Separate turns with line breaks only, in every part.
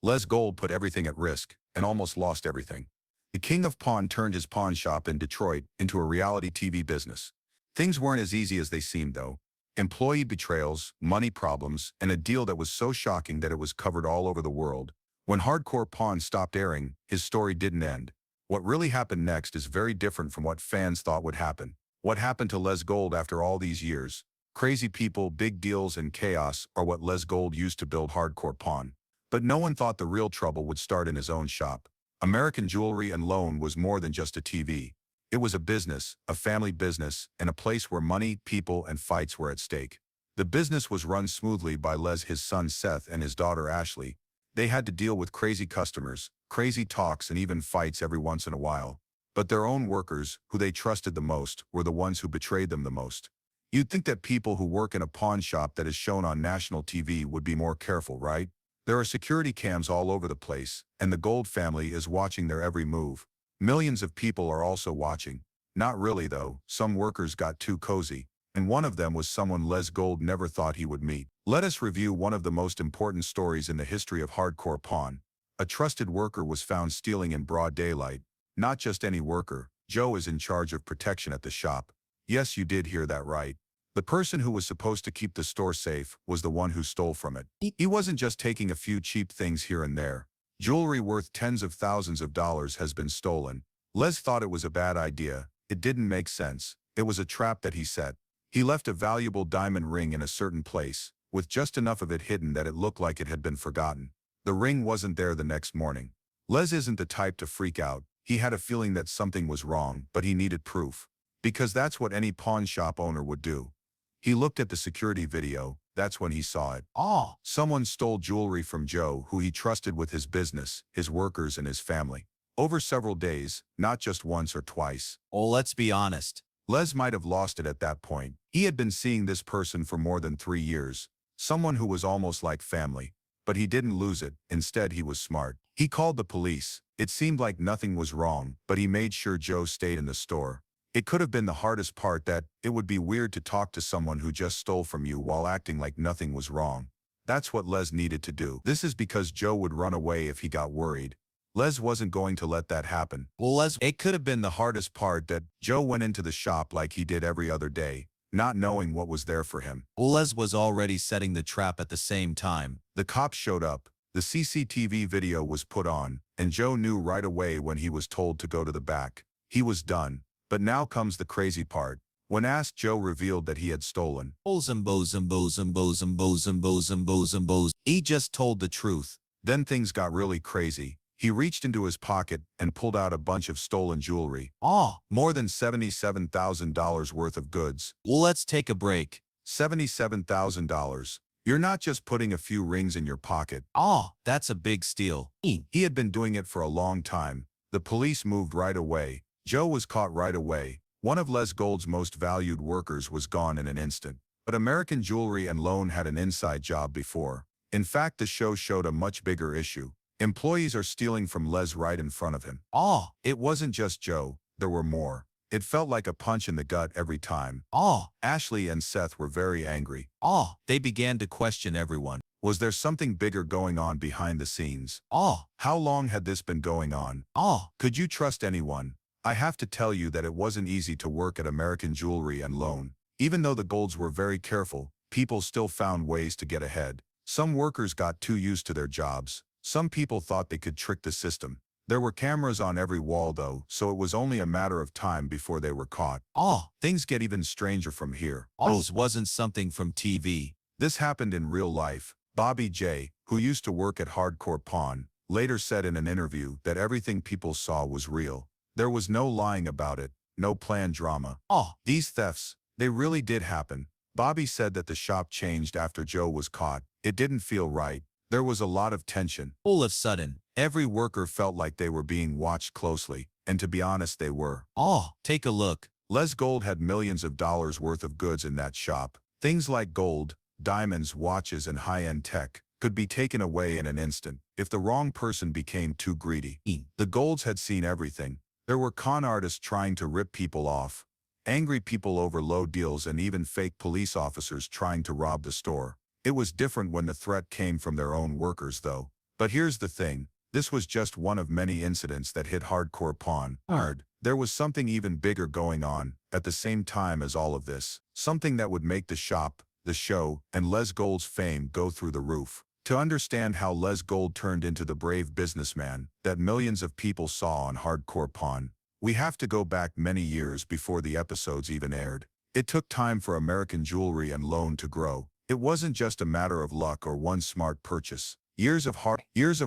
Les Gold put everything at risk and almost lost everything. The king of pawn turned his pawn shop in Detroit into a reality TV business. Things weren't as easy as they seemed, though. Employee betrayals, money problems, and a deal that was so shocking that it was covered all over the world. When Hardcore Pawn stopped airing, his story didn't end. What really happened next is very different from what fans thought would happen. What happened to Les Gold after all these years? Crazy people, big deals, and chaos are what Les Gold used to build Hardcore Pawn. But no one thought the real trouble would start in his own shop. American Jewelry and Loan was more than just a TV. It was a business, a family business, and a place where money, people, and fights were at stake. The business was run smoothly by Les, his son Seth, and his daughter Ashley. They had to deal with crazy customers, crazy talks, and even fights every once in a while. But their own workers, who they trusted the most, were the ones who betrayed them the most. You'd think that people who work in a pawn shop that is shown on national TV would be more careful, right? There are security cams all over the place, and the Gold family is watching their every move. Millions of people are also watching. Not really, though. Some workers got too cozy, and one of them was someone Les Gold never thought he would meet. Let us review one of the most important stories in the history of Hardcore Pawn. A trusted worker was found stealing in broad daylight. Not just any worker. Joe is in charge of protection at the shop. Yes, you did hear that right. The person who was supposed to keep the store safe was the one who stole from it. He wasn't just taking a few cheap things here and there. Jewelry worth tens of thousands of dollars has been stolen. Les thought it was a bad idea. It didn't make sense. It was a trap that he set. He left a valuable diamond ring in a certain place, with just enough of it hidden that it looked like it had been forgotten. The ring wasn't there the next morning. Les isn't the type to freak out. He had a feeling that something was wrong, but he needed proof. Because that's what any pawn shop owner would do. He looked at the security video. That's when he saw it. Someone stole jewelry from Joe, who he trusted with his business, his workers, and his family. Over several days, not just once or twice.
Let's be honest.
Les might have lost it at that point. He had been seeing this person for more than 3 years. Someone who was almost like family. But he didn't lose it. Instead, he was smart. He called the police. It seemed like nothing was wrong, but he made sure Joe stayed in the store. It could have been the hardest part, that it would be weird to talk to someone who just stole from you while acting like nothing was wrong. That's what Les needed to do. This is because Joe would run away if he got worried. Les wasn't going to let that happen. It could have been the hardest part, that Joe went into the shop like he did every other day, not knowing what was there for him.
Les was already setting the trap at the same time.
The cops showed up. The CCTV video was put on, and Joe knew right away when he was told to go to the back. He was done. But now comes the crazy part. When asked, Joe revealed that he had stolen.
He just told the truth.
Then things got really crazy. He reached into his pocket and pulled out a bunch of stolen jewelry. More than $77,000 worth of goods.
Let's take a break.
$77,000. You're not just putting a few rings in your pocket.
That's a big steal.
He had been doing it for a long time. The police moved right away. Joe was caught right away. One of Les Gold's most valued workers was gone in an instant. But American Jewelry and Loan had an inside job before. In fact, the show showed a much bigger issue. Employees are stealing from Les right in front of him. It wasn't just Joe. There were more. It felt like a punch in the gut every time. Ashley and Seth were very angry.
They began to question everyone.
Was there something bigger going on behind the scenes? How long had this been going on? Could you trust anyone? I have to tell you that it wasn't easy to work at American Jewelry and Loan. Even though the Golds were very careful, people still found ways to get ahead. Some workers got too used to their jobs. Some people thought they could trick the system. There were cameras on every wall, though, so it was only a matter of time before they were caught. Things get even stranger from here.
This wasn't something from TV.
This happened in real life. Bobby J., who used to work at Hardcore Pawn, later said in an interview that everything people saw was real. There was no lying about it, no planned drama. These thefts, they really did happen. Bobby said that the shop changed after Joe was caught. It didn't feel right. There was a lot of tension.
All of a sudden,
every worker felt like they were being watched closely, and to be honest, they were.
Take a look.
Les Gold had millions of dollars worth of goods in that shop. Things like gold, diamonds, watches, and high-end tech could be taken away in an instant if the wrong person became too greedy. The Golds had seen everything. There were con artists trying to rip people off, angry people over low deals, and even fake police officers trying to rob the store. It was different when the threat came from their own workers, though. But here's the thing. This was just one of many incidents that hit hardcore pawn hard. There was something even bigger going on at the same time as all of this. Something that would make the shop, the show, and Les Gold's fame go through the roof. To understand how Les Gold turned into the brave businessman that millions of people saw on Hardcore Pawn, we have to go back many years before the episodes even aired. It took time for American Jewelry and Loan to grow. It wasn't just a matter of luck or one smart purchase. Years of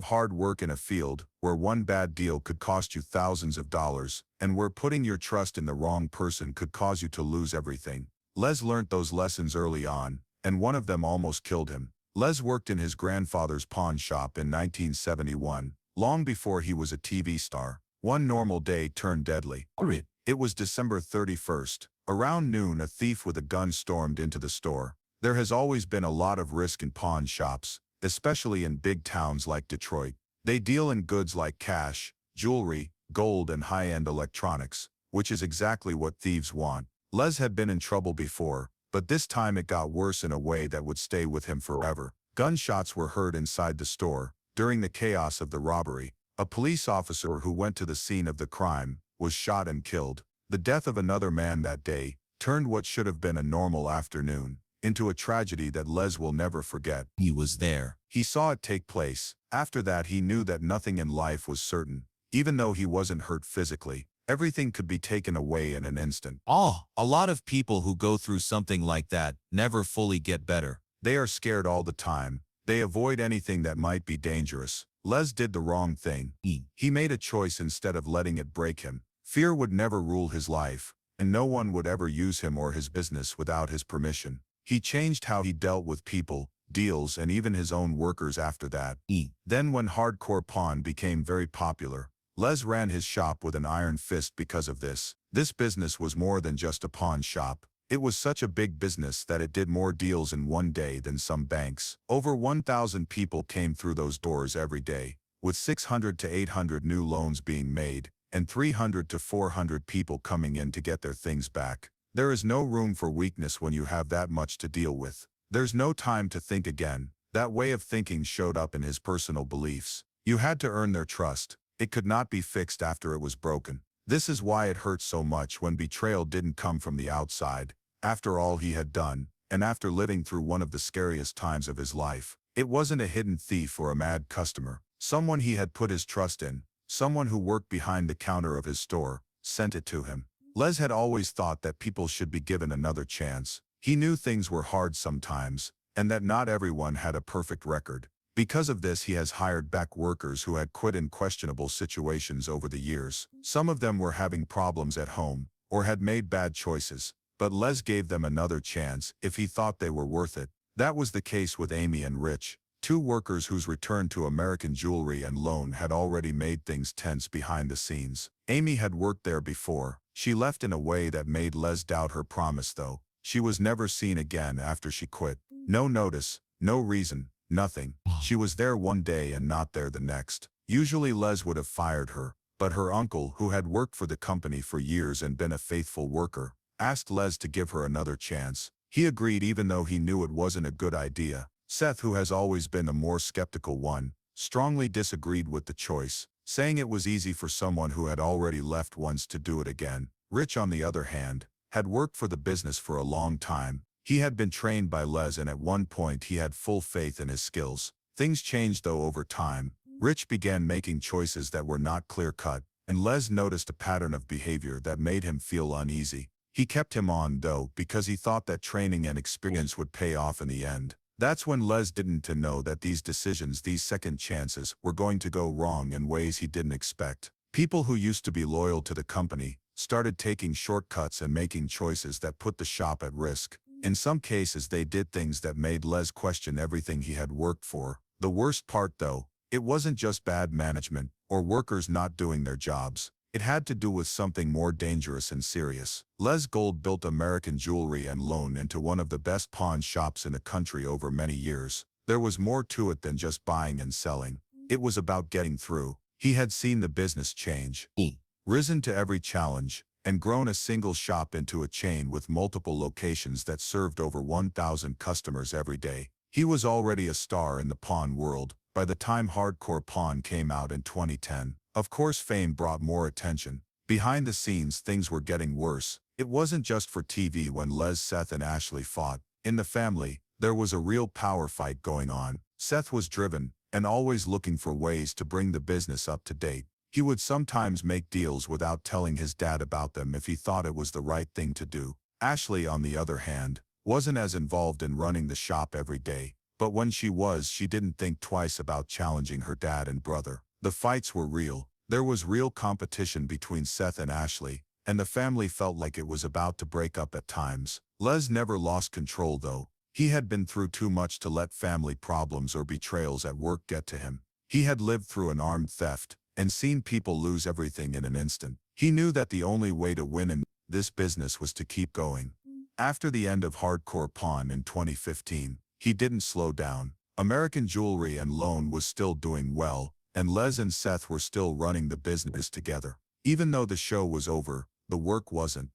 hard work in a field where one bad deal could cost you thousands of dollars, and where putting your trust in the wrong person could cause you to lose everything. Les learned those lessons early on, and one of them almost killed him. Les worked in his grandfather's pawn shop in 1971, long before he was a TV star. One normal day turned deadly. It was December 31st. Around noon, a thief with a gun stormed into the store. There has always been a lot of risk in pawn shops, especially in big towns like Detroit. They deal in goods like cash, jewelry, gold, and high-end electronics, which is exactly what thieves want. Les had been in trouble before, but this time it got worse in a way that would stay with him forever. Gunshots were heard inside the store. During the chaos of the robbery, a police officer who went to the scene of the crime was shot and killed. The death of another man that day turned what should have been a normal afternoon into a tragedy that Les will never forget.
He was there.
He saw it take place. After that, he knew that nothing in life was certain. Even though he wasn't hurt physically, everything could be taken away in an instant.
A lot of people who go through something like that never fully get better.
They are scared all the time. They avoid anything that might be dangerous. Les did the wrong thing. He made a choice instead of letting it break him. Fear would never rule his life, and no one would ever use him or his business without his permission. He changed how he dealt with people, deals, and even his own workers after that. Then when Hardcore Pawn became very popular, Les ran his shop with an iron fist because of this. This business was more than just a pawn shop. It was such a big business that it did more deals in one day than some banks. Over 1,000 people came through those doors every day, with 600 to 800 new loans being made, and 300 to 400 people coming in to get their things back. There is no room for weakness when you have that much to deal with. There's no time to think again. That way of thinking showed up in his personal beliefs. You had to earn their trust. It could not be fixed after it was broken. This is why it hurt so much when betrayal didn't come from the outside. After all he had done, and after living through one of the scariest times of his life, it wasn't a hidden thief or a mad customer. Someone he had put his trust in, someone who worked behind the counter of his store, sent it to him. Les had always thought that people should be given another chance. He knew things were hard sometimes, and that not everyone had a perfect record. Because of this, he has hired back workers who had quit in questionable situations over the years. Some of them were having problems at home, or had made bad choices, but Les gave them another chance if he thought they were worth it. That was the case with Amy and Rich, two workers whose return to American Jewelry and Loan had already made things tense behind the scenes. Amy had worked there before. She left in a way that made Les doubt her promise, though. She was never seen again after she quit. No notice, no reason, nothing. She was there one day and not there the next. Usually Les would have fired her, but her uncle, who had worked for the company for years and been a faithful worker, asked Les to give her another chance. He agreed even though he knew it wasn't a good idea. Seth, who has always been the more skeptical one, strongly disagreed with the choice, saying it was easy for someone who had already left once to do it again. Rich, on the other hand, had worked for the business for a long time. He had been trained by Les, and at one point he had full faith in his skills. Things changed though over time. Rich began making choices that were not clear-cut, and Les noticed a pattern of behavior that made him feel uneasy. He kept him on, though, because he thought that training and experience would pay off in the end. That's when Les didn't know that these decisions, these second chances, were going to go wrong in ways he didn't expect. People who used to be loyal to the company started taking shortcuts and making choices that put the shop at risk. In some cases, they did things that made Les question everything he had worked for. The worst part, though, it wasn't just bad management or workers not doing their jobs. It had to do with something more dangerous and serious. Les Gold built American Jewelry and Loan into one of the best pawn shops in the country over many years. There was more to it than just buying and selling. It was about getting through. He had seen the business change, risen to every challenge, and grown a single shop into a chain with multiple locations that served over 1,000 customers every day. He was already a star in the pawn world by the time Hardcore Pawn came out in 2010. Of course, fame brought more attention. Behind the scenes, things were getting worse. It wasn't just for TV when Les, Seth, and Ashley fought. In the family, there was a real power fight going on. Seth was driven and always looking for ways to bring the business up to date. He would sometimes make deals without telling his dad about them if he thought it was the right thing to do. Ashley, on the other hand, wasn't as involved in running the shop every day, but when she was, she didn't think twice about challenging her dad and brother. The fights were real. There was real competition between Seth and Ashley, and the family felt like it was about to break up at times. Les never lost control though. He had been through too much to let family problems or betrayals at work get to him. He had lived through an armed theft and seen people lose everything in an instant. He knew that the only way to win in this business was to keep going. After the end of Hardcore Pawn in 2015, he didn't slow down. American Jewelry and Loan was still doing well, and Les and Seth were still running the business together. Even though the show was over, the work wasn't.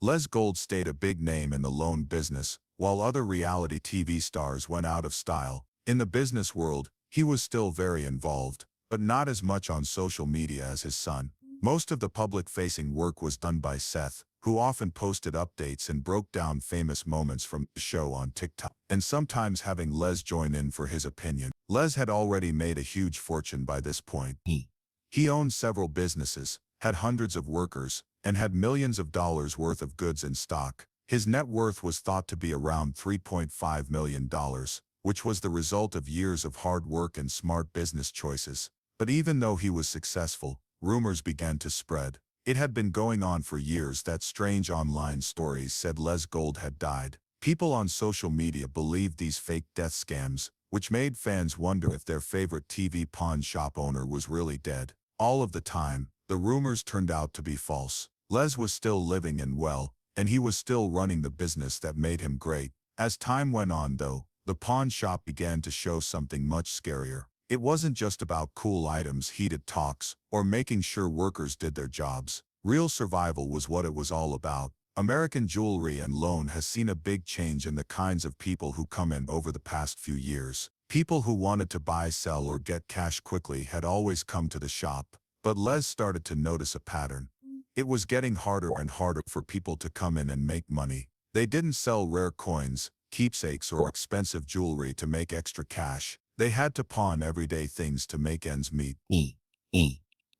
Les Gold stayed a big name in the loan business, while other reality TV stars went out of style. In the business world, he was still very involved, but not as much on social media as his son. Most of the public-facing work was done by Seth, who often posted updates and broke down famous moments from the show on TikTok, and sometimes having Les join in for his opinion. Les had already made a huge fortune by this point. He owned several businesses, had hundreds of workers, and had millions of dollars worth of goods in stock. His net worth was thought to be around $3.5 million, which was the result of years of hard work and smart business choices. But even though he was successful, rumors began to spread. It had been going on for years that strange online stories said Les Gold had died. People on social media believed these fake death scams, which made fans wonder if their favorite TV pawn shop owner was really dead. All of the time, the rumors turned out to be false. Les was still living and well, and he was still running the business that made him great. As time went on though, the pawn shop began to show something much scarier. It wasn't just about cool items, heated talks, or making sure workers did their jobs. Real survival was what it was all about. American Jewelry and Loan has seen a big change in the kinds of people who come in over the past few years. People who wanted to buy, sell, or get cash quickly had always come to the shop, but Les started to notice a pattern. It was getting harder and harder for people to come in and make money. They didn't sell rare coins, keepsakes, or expensive jewelry to make extra cash. They had to pawn everyday things to make ends meet.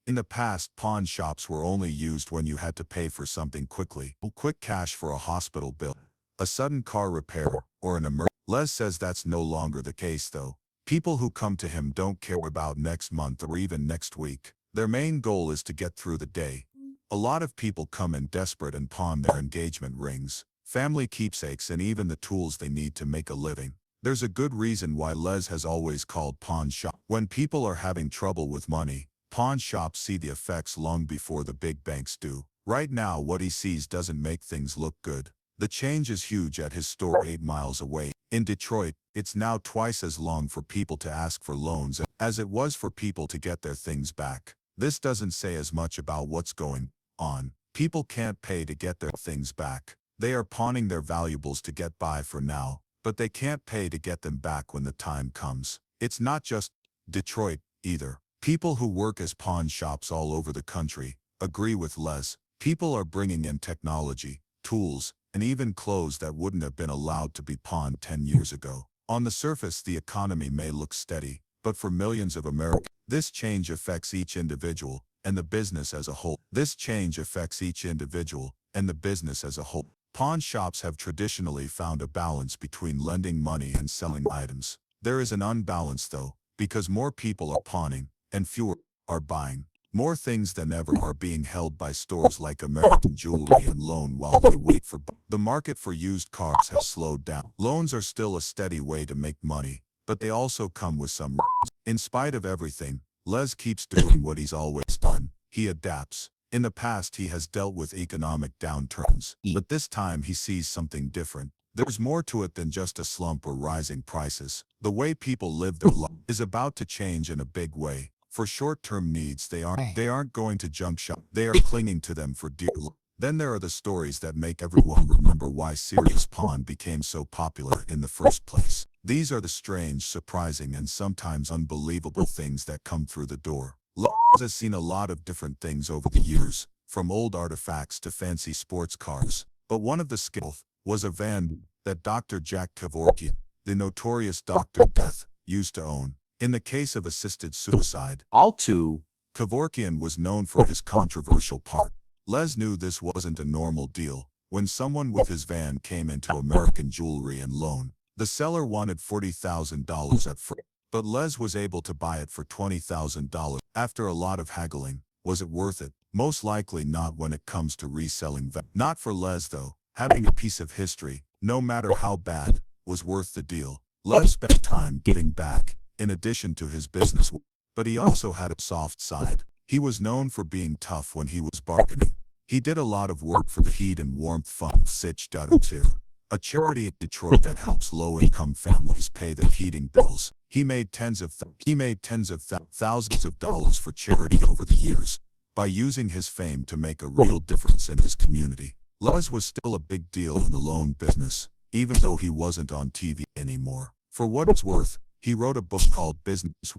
In the past, pawn shops were only used when you had to pay for something quickly. Quick cash for a hospital bill, a sudden car repair, or an emergency. Les says that's no longer the case though. People who come to him don't care about next month or even next week. Their main goal is to get through the day. A lot of people come in desperate and pawn their engagement rings, family keepsakes, and even the tools they need to make a living. There's a good reason why Les has always called pawn shop. When people are having trouble with money, pawn shops see the effects long before the big banks do. Right now, what he sees doesn't make things look good. The change is huge at his store 8 miles away. In Detroit, it's now twice as long for people to ask for loans as it was for people to get their things back. This doesn't say as much about what's going on. People can't pay to get their things back. They are pawning their valuables to get by for now, but they can't pay to get them back when the time comes. It's not just Detroit, either. People who work as pawn shops all over the country agree with Les. People are bringing in technology, tools, and even clothes that wouldn't have been allowed to be pawned 10 years ago. On the surface, the economy may look steady, but for millions of Americans, this change affects each individual and the business as a whole. Pawn shops have traditionally found a balance between lending money and selling items. There is an unbalance though, because more people are pawning and fewer are buying. More things than ever are being held by stores like American Jewelry and Loan while they wait for. The market for used cars has slowed down. Loans are still a steady way to make money, but they also come with some risks. In spite of everything, Les keeps doing what he's always done. He adapts. In the past, he has dealt with economic downturns, but this time he sees something different. There's more to it than just a slump or rising prices. The way people live their life is about to change in a big way. For short-term needs, they aren't going to junk shop. They are clinging to them for dear life. Then there are the stories that make everyone remember why Serious Pawn became so popular in the first place.
These are the strange, surprising, and sometimes unbelievable things that come through the door. Les has seen a lot of different things over the years, from old artifacts to fancy sports cars. But one of the skills was a van that Dr. Jack Kevorkian, the notorious Dr. Death, used to own. In the case of assisted suicide, Kevorkian was known for his controversial part. Les knew this wasn't a normal deal. When someone with his van came into American Jewelry and Loan, the seller wanted $40,000 at first, but Les was able to buy it for $20,000. After a lot of haggling, was it worth it? Most likely not when it comes to reselling van. Not for Les though. Having a piece of history, no matter how bad, was worth the deal. Les spent time giving back, in addition to his business, but he also had a soft side. He was known for being tough when he was bargaining. He did a lot of work for the Heat and Warmth Fund, a charity in Detroit that helps low-income families pay their heating bills. He made tens of thousands of dollars for charity over the years by using his fame to make a real difference in his community. Les was still a big deal in the loan business, even though he wasn't on TV anymore. For what it's worth, he wrote a book called Business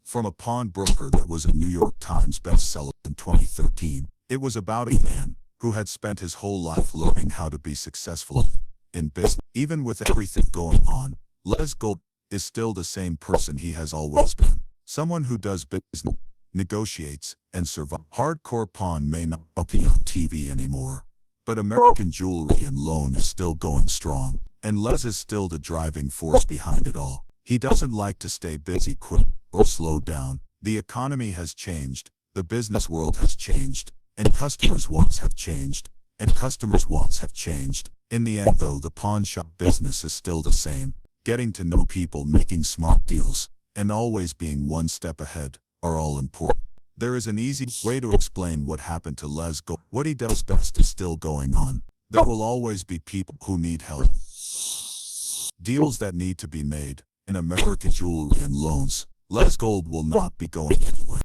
from a pawnbroker that was a New York Times bestseller in 2013. It was about a man who had spent his whole life learning how to be successful in business. Even with everything going on, Les Gold is still the same person he has always been. Someone who does business, negotiates, and survives. Hardcore pawn may not be on TV anymore, but American Jewelry and Loan is still going strong, and Les is still the driving force behind it all. He doesn't like to stay busy, quit, or slow down. The economy has changed, the business world has changed, and customers' wants have changed, In the end though, the pawn shop business is still the same. Getting to know people, making smart deals, and always being one step ahead are all important. There is an easy way to explain what happened to Les Gold. What he does best is still going on. There will always be people who need help. Deals that need to be made. In American Jewelry and Loans, Les Gold will not be going anywhere.